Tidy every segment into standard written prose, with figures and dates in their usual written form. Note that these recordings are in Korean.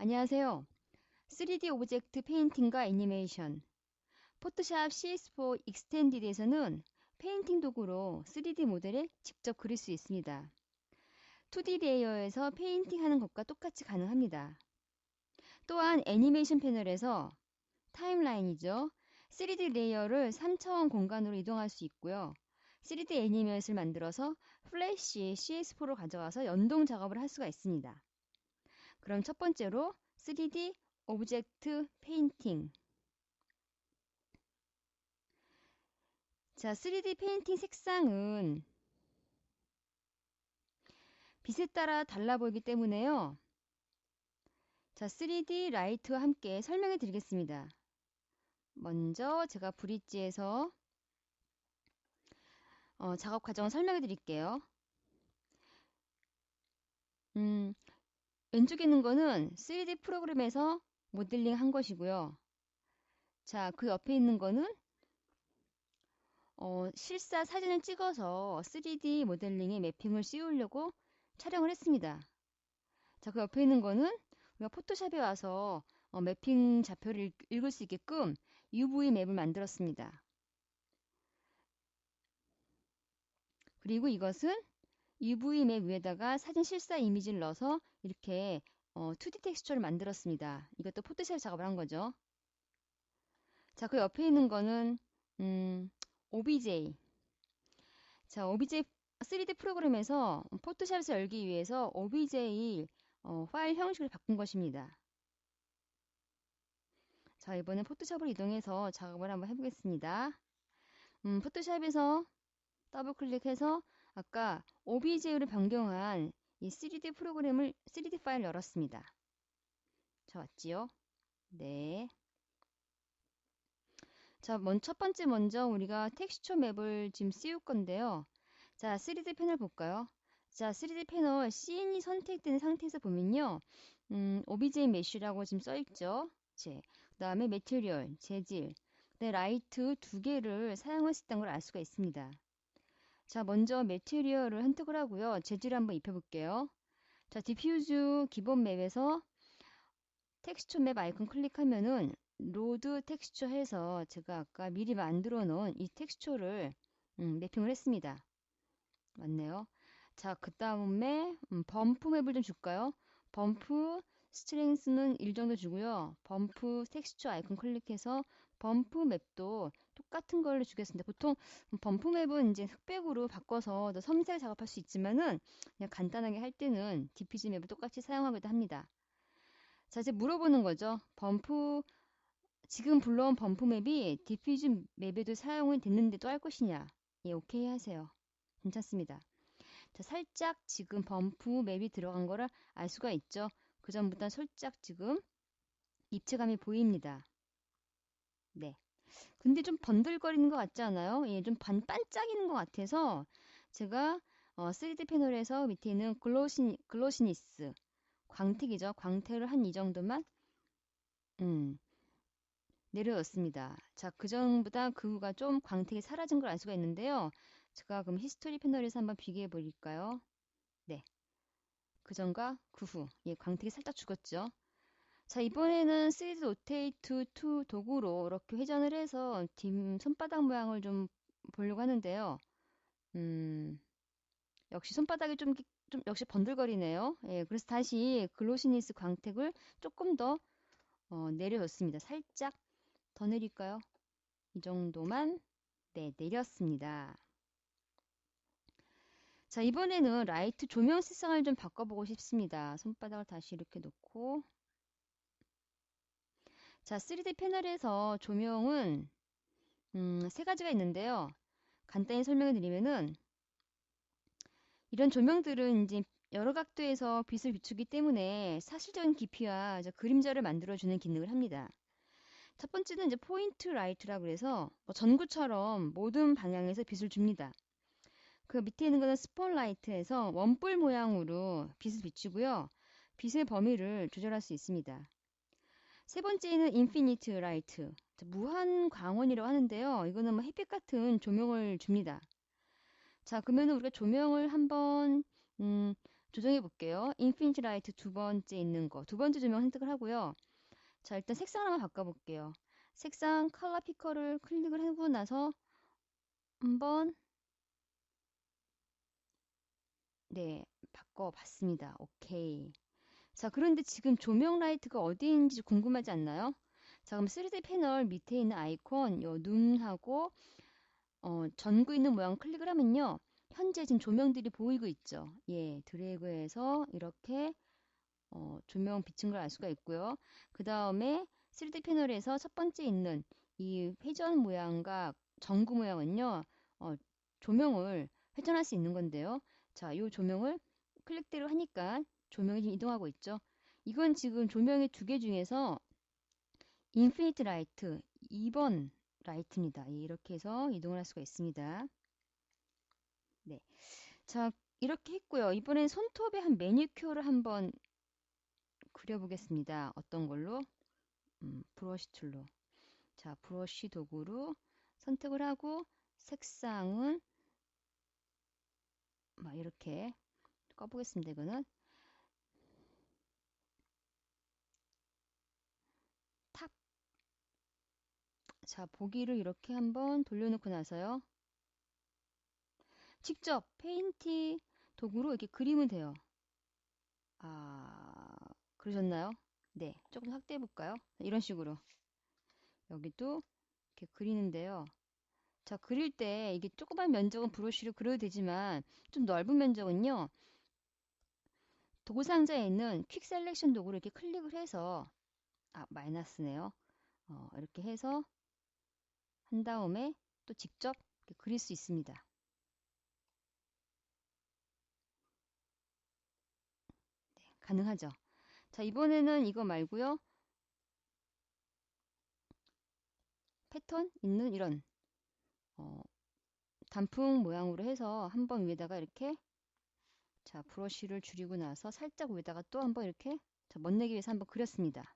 안녕하세요. 3D 오브젝트 페인팅과 애니메이션, 포토샵 CS4 익스텐디드에서는 페인팅 도구로 3D 모델에 직접 그릴 수 있습니다. 2D 레이어에서 페인팅하는 것과 똑같이 가능합니다. 또한 애니메이션 패널에서 타임라인이죠. 3D 레이어를 3차원 공간으로 이동할 수 있고요. 3D 애니메이션을 만들어서 플래시 CS4로 가져와서 연동 작업을 할 수가 있습니다. 그럼 첫 번째로 3D 오브젝트 페인팅. 자, 3D 페인팅 색상은 빛에 따라 달라 보이기 때문에요. 자, 3D 라이트와 함께 설명해 드리겠습니다. 먼저 제가 브릿지에서 작업 과정을 설명해 드릴게요. 왼쪽에 있는 거는 3D 프로그램에서 모델링 한 것이고요. 자, 그 옆에 있는 거는 실사 사진을 찍어서 3D 모델링에 매핑을 씌우려고 촬영을 했습니다. 자, 그 옆에 있는 거는 우리가 포토샵에 와서 매핑 좌표를 읽을 수 있게끔 UV 맵을 만들었습니다. 그리고 이것은 UV 맵 위에다가 사진 실사 이미지를 넣어서 이렇게 2D 텍스처를 만들었습니다. 이것도 포토샵 작업을 한 거죠. 자, 그 옆에 있는 거는 OBJ. 자, OBJ 3D 프로그램에서 포토샵에서 열기 위해서 OBJ 파일 형식을 바꾼 것입니다. 자, 이번엔 포토샵으로 이동해서 작업을 한번 해보겠습니다. 포토샵에서 더블 클릭해서 아까 OBJ로 변경한 이 3D 프로그램을 3D 파일 열었습니다. 자, 왔지요? 네. 자, 첫 번째 먼저 우리가 텍스처 맵을 지금 씌울 건데요. 자, 3D 패널 볼까요? 자, 3D 패널 씬이 선택된 상태에서 보면요. OBJ 메쉬라고 지금 써있죠. 그 다음에 매티리얼, 재질, 네, 라이트 두 개를 사용할 수 있다는 걸 알 수가 있습니다. 자, 먼저 매티리얼을 선택을 하고요. 재질을 한번 입혀볼게요. 자, 디퓨즈 기본 맵에서 텍스처 맵 아이콘 클릭하면은 로드 텍스처 해서 제가 아까 미리 만들어 놓은 이 텍스처를 매핑을 했습니다. 맞네요. 자, 그 다음에 범프 맵을 좀 줄까요? 범프 스트렝스는 1 정도 주고요. 범프 텍스처 아이콘 클릭해서 범프 맵도 똑같은 걸로 주겠습니다. 보통 범프 맵은 이제 흑백으로 바꿔서 더 섬세하게 작업할 수 있지만은 그냥 간단하게 할 때는 디퓨즈 맵을 똑같이 사용하기도 합니다. 자, 이제 물어보는 거죠. 지금 불러온 범프 맵이 디퓨즈 맵에도 사용이 됐는데도 할 것이냐? 예, 오케이 하세요. 괜찮습니다. 자, 살짝 지금 범프 맵이 들어간 거를 알 수가 있죠. 그 전보다 살짝 지금 입체감이 보입니다. 네. 근데 좀 번들거리는 것 같지 않아요? 예, 좀 반짝이는 것 같아서 제가 3D 패널에서 밑에 있는 글로시니스 광택이죠. 광택을 한 이 정도만 내려놓습니다. 자, 그 전보다 그 후가 좀 광택이 사라진 걸 알 수가 있는데요. 제가 그럼 히스토리 패널에서 한번 비교해 버릴까요? 네. 그 전과 그 후. 예, 광택이 살짝 죽었죠. 자, 이번에는 3D 로테이트 2 도구로 이렇게 회전을 해서 손바닥 모양을 좀 보려고 하는데요. 역시 손바닥이 좀 역시 번들거리네요. 예, 그래서 다시 글로시니스 광택을 조금 더 내려줬습니다. 살짝 더 내릴까요? 이 정도만 네, 내렸습니다. 자, 이번에는 라이트 조명 색상을 좀 바꿔보고 싶습니다. 손바닥을 다시 이렇게 놓고 자, 3D 패널에서 조명은 세 가지가 있는데요. 간단히 설명을 드리면은 이런 조명들은 이제 여러 각도에서 빛을 비추기 때문에 사실적인 깊이와 그림자를 만들어주는 기능을 합니다. 첫 번째는 이제 포인트 라이트라고 해서 뭐 전구처럼 모든 방향에서 빛을 줍니다. 그 밑에 있는 거는 스폰라이트에서 원뿔 모양으로 빛을 비추고요. 빛의 범위를 조절할 수 있습니다. 세 번째는 인피니트 라이트, 무한 광원이라고 하는데요. 이거는 뭐 햇빛 같은 조명을 줍니다. 자, 그러면 우리가 조명을 한번 조정해 볼게요. 인피니티 라이트 두 번째 있는 거. 두 번째 조명 선택을 하고요. 자, 일단 색상 한번 바꿔볼게요. 색상 컬러 피커를 클릭을 하고 나서 한번 네, 바꿔봤습니다. 오케이. 자, 그런데 지금 조명 라이트가 어디에 있는지 궁금하지 않나요? 자, 그럼 3D 패널 밑에 있는 아이콘 요 눈하고 전구 있는 모양 클릭을 하면요. 현재 지금 조명들이 보이고 있죠. 예, 드래그해서 이렇게 조명 비친 걸 알 수가 있고요. 그 다음에 3D 패널에서 첫 번째 있는 이 회전 모양과 전구 모양은요. 조명을 회전할 수 있는 건데요. 자, 이 조명을 클릭대로 하니까 조명이 지금 이동하고 있죠. 이건 지금 조명의 두 개 중에서 인피니트 라이트 2번 라이트입니다. 예, 이렇게 해서 이동을 할 수가 있습니다. 네. 자, 이렇게 했고요. 이번엔 손톱에 한 매니큐어를 한번 그려보겠습니다. 어떤 걸로? 브러쉬 툴로. 자, 브러쉬 도구로 선택을 하고 색상은 막 이렇게 꺼보겠습니다. 이거는 탑. 자, 보기를 이렇게 한번 돌려놓고 나서요. 직접 페인팅 도구로 이렇게 그리면 돼요. 아, 그러셨나요? 네, 조금 확대해 볼까요? 이런 식으로 여기도 이렇게 그리는데요. 자, 그릴 때 이게 조그만 면적은 브러쉬로 그려도 되지만 좀 넓은 면적은요. 도구 상자에 있는 퀵 셀렉션 도구를 이렇게 클릭을 해서 마이너스네요. 이렇게 해서 한 다음에 또 직접 이렇게 그릴 수 있습니다. 네, 가능하죠. 자, 이번에는 이거 말고요. 패턴 있는 이런 단풍 모양으로 해서 한번 위에다가 이렇게 자, 브러쉬를 줄이고 나서 살짝 위에다가 또 한번 이렇게 자, 멋내기 위해서 한번 그렸습니다.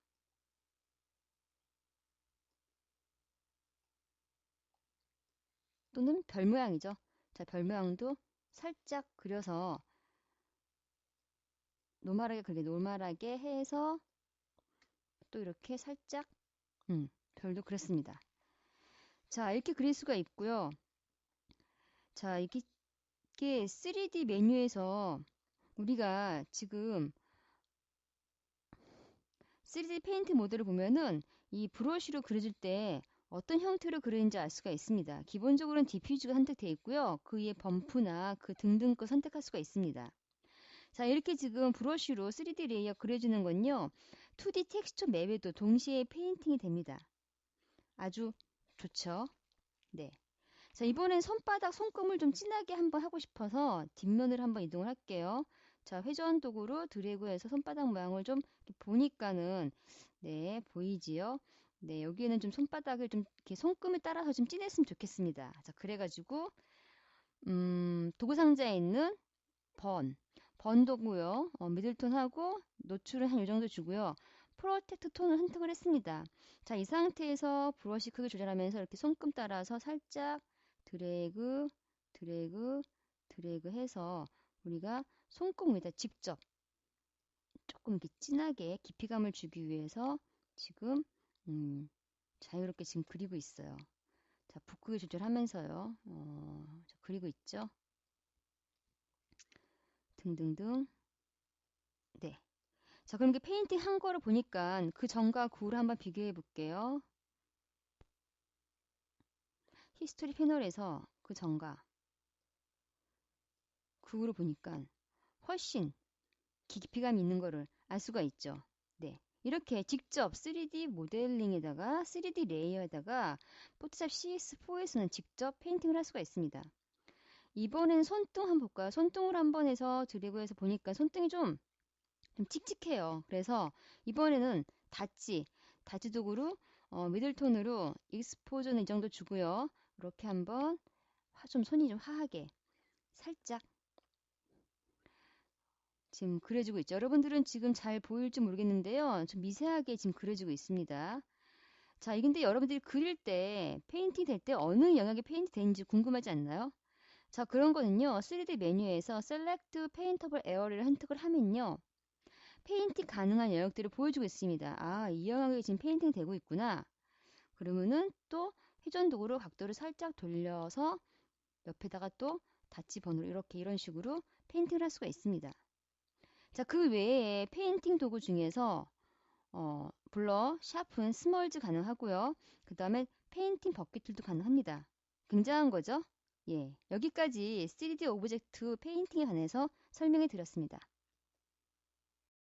또는 별 모양이죠. 자, 별 모양도 살짝 그려서 노멀하게 해서 또 이렇게 살짝 별도 그렸습니다. 자, 이렇게 그릴 수가 있고요. 자, 이게 3D 메뉴에서 우리가 지금 3D 페인트 모델을 보면은 이 브러쉬로 그려줄 때 어떤 형태로 그리는지 알 수가 있습니다. 기본적으로는 디퓨즈가 선택되어 있고요. 그 위에 범프나 그 등등 거 선택할 수가 있습니다. 자, 이렇게 지금 브러쉬로 3D 레이어 그려주는 건요. 2D 텍스처 맵에도 동시에 페인팅이 됩니다. 아주 좋죠. 네. 자, 이번엔 손바닥, 손금을 좀 진하게 한번 하고 싶어서 뒷면을 한번 이동을 할게요. 자, 회전 도구로 드래그해서 손바닥 모양을 좀 보니까는 네, 보이지요? 네, 여기에는 좀 손바닥을 좀 이렇게 손금을 따라서 좀 진했으면 좋겠습니다. 자, 그래가지고 도구 상자에 있는 번 도구요. 미들톤하고 노출은 한 이 정도 주고요. 프로텍트 톤을 선택을 했습니다. 자, 이 상태에서 브러쉬 크기 조절하면서 이렇게 손금 따라서 살짝 드래그, 드래그, 드래그 해서 우리가 손금 위에다 직접 조금 이렇게 진하게 깊이감을 주기 위해서 지금 자유롭게 지금 그리고 있어요. 자, 붓크기 조절하면서요. 그리고 있죠. 등등등. 네. 자, 그럼 이게 페인팅 한 거를 보니까 그 전과 그 후를 한번 비교해 볼게요. 히스토리 패널에서 그 전과 그 후를 보니까 훨씬 깊이감이 있는 거를 알 수가 있죠. 네. 이렇게 직접 3D 모델링에다가 3D 레이어에다가 포토샵 CS4에서는 직접 페인팅을 할 수가 있습니다. 이번엔 손등 한번 볼까요? 손등을 한번 해서 드래그해서 보니까 손등이 좀 칙칙해요. 그래서 이번에는 다지 도구로 미들톤으로 익스포저는 이 정도 주고요. 이렇게 한번 좀 손이 좀 화하게 살짝 지금 그려주고 있죠. 여러분들은 지금 잘 보일지 모르겠는데요. 좀 미세하게 지금 그려주고 있습니다. 자, 근데 여러분들이 그릴 때 페인팅 될 때 어느 영역에 페인트 되는지 궁금하지 않나요? 자, 그런 거는요. 3D 메뉴에서 Select Paintable Area를 선택을 하면요. 페인팅 가능한 영역들을 보여주고 있습니다. 아, 이 영역에 지금 페인팅 되고 있구나. 그러면은 또 회전 도구로 각도를 살짝 돌려서 옆에다가 또 다치 번호로 이렇게 이런 식으로 페인팅을 할 수가 있습니다. 자, 그 외에 페인팅 도구 중에서 블러, 샤픈, 스멀즈 가능하고요. 그 다음에 페인팅 버킷 툴도 가능합니다. 굉장한 거죠? 예, 여기까지 3D 오브젝트 페인팅에 관해서 설명해 드렸습니다.